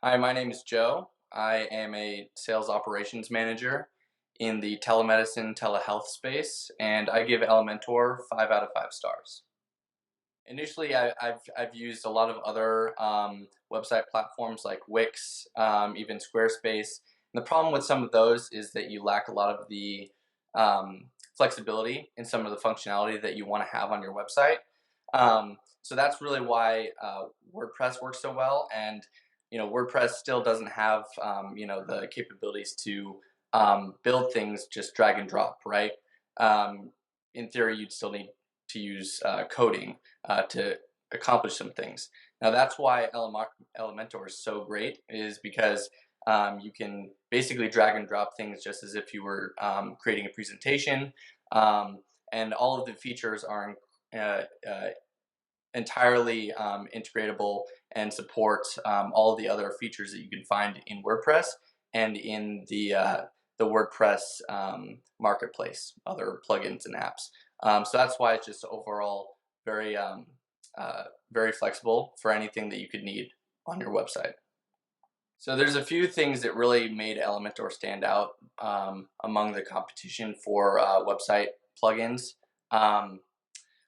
Hi, my name is Joe. I am a sales operations manager in the telemedicine telehealth space, and I give Elementor 5 out of 5 stars. Initially, I've used a lot of other website platforms like Wix, even Squarespace. And the problem with some of those is that you lack a lot of the flexibility in some of the functionality that you want to have on your website. So that's really why WordPress works so well. And WordPress still doesn't have the capabilities to build things just drag and drop, right? In theory, you'd still need to use coding to accomplish some things. Now that's why Elementor is so great, is because you can basically drag and drop things just as if you were creating a presentation, and all of the features are entirely integratable and support all of the other features that you can find in WordPress and in the WordPress marketplace, other plugins and apps. So that's why it's just overall very very flexible for anything that you could need on your website. So there's a few things that really made Elementor stand out among the competition for website plugins.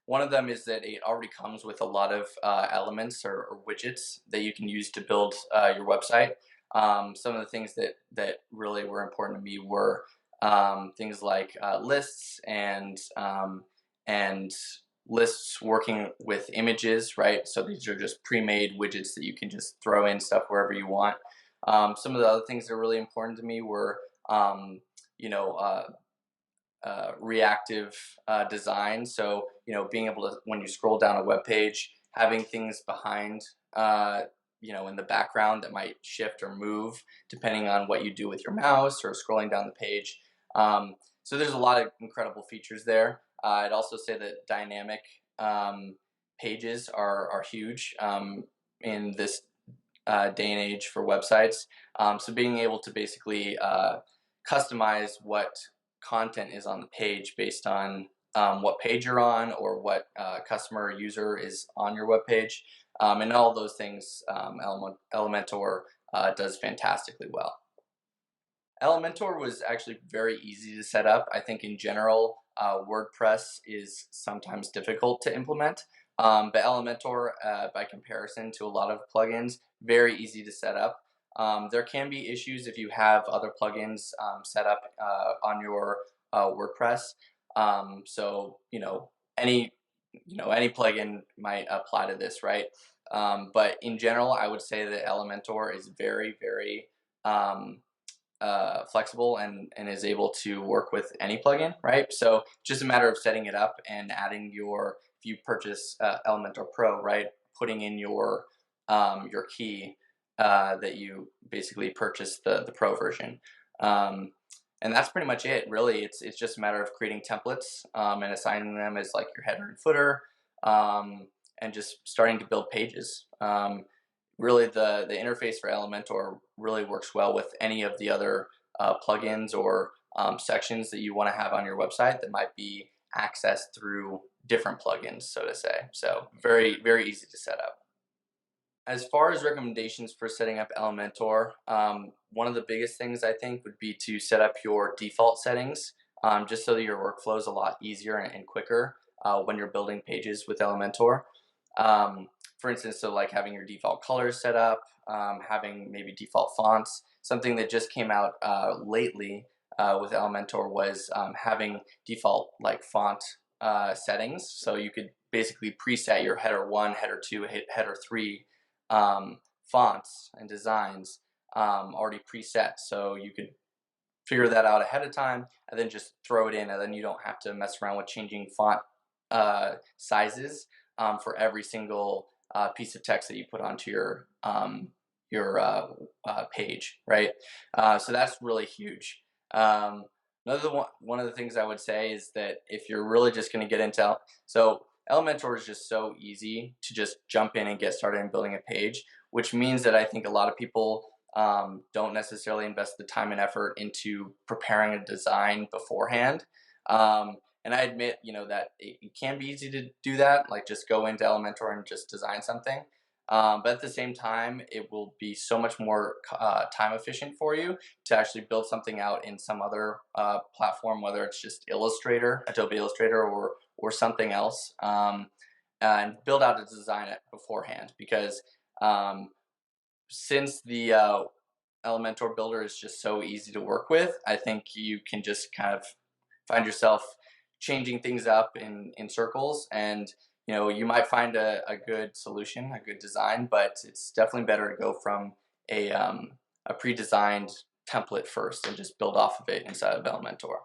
One of them is that it already comes with a lot of elements or widgets that you can use to build your website. Some of the things that really were important to me were things like lists and lists working with images, right? So these are just pre-made widgets that you can just throw in stuff wherever you want. Some of the other things that are really important to me were you know reactive design. So being able to, when you scroll down a web page, having things behind in the background that might shift or move depending on what you do with your mouse or scrolling down the page. So there's a lot of incredible features there. I'd also say that dynamic pages are huge in this day and age for websites. So being able to basically customize what content is on the page based on what page you're on or what customer or user is on your web page, and all those things Elementor does fantastically well. Elementor was actually very easy to set up. I think in general, WordPress is sometimes difficult to implement, but Elementor, by comparison to a lot of plugins, very easy to set up. There can be issues if you have other plugins set up on your WordPress. So any plugin might apply to this, right? But in general, I would say that Elementor is very, very flexible and is able to work with any plugin, right? So just a matter of setting it up and adding if you purchase Elementor Pro, right, putting in your key that you basically purchased the Pro version. And that's pretty much it, really. It's just a matter of creating templates and assigning them as like your header and footer, and just starting to build pages. Really, the interface for Elementor really works well with any of the other plugins or sections that you want to have on your website that might be accessed through different plugins, so to say. So very, very easy to set up. As far as recommendations for setting up Elementor, one of the biggest things I think would be to set up your default settings, just so that your workflow is a lot easier and quicker when you're building pages with Elementor. For instance, so like having your default colors set up, having maybe default fonts. Something that just came out lately with Elementor was having default like font settings. So you could basically preset your header 1, header 2, header 3 fonts and designs already preset. So you could figure that out ahead of time and then just throw it in, and then you don't have to mess around with changing font sizes for every single piece of text that you put onto your page, right? So that's really huge. One of the things I would say is that if you're really just going to get into, so Elementor is just so easy to just jump in and get started in building a page, which means that I think a lot of people don't necessarily invest the time and effort into preparing a design beforehand. And I admit, that it can be easy to do that, like just go into Elementor and just design something. But at the same time, it will be so much more time efficient for you to actually build something out in some other platform, whether it's just Illustrator, Adobe Illustrator, or something else, and build out a design beforehand. Because since the Elementor builder is just so easy to work with, I think you can just kind of find yourself changing things up in circles, and you might find a good solution, a good design, but it's definitely better to go from a pre-designed template first and just build off of it inside of Elementor.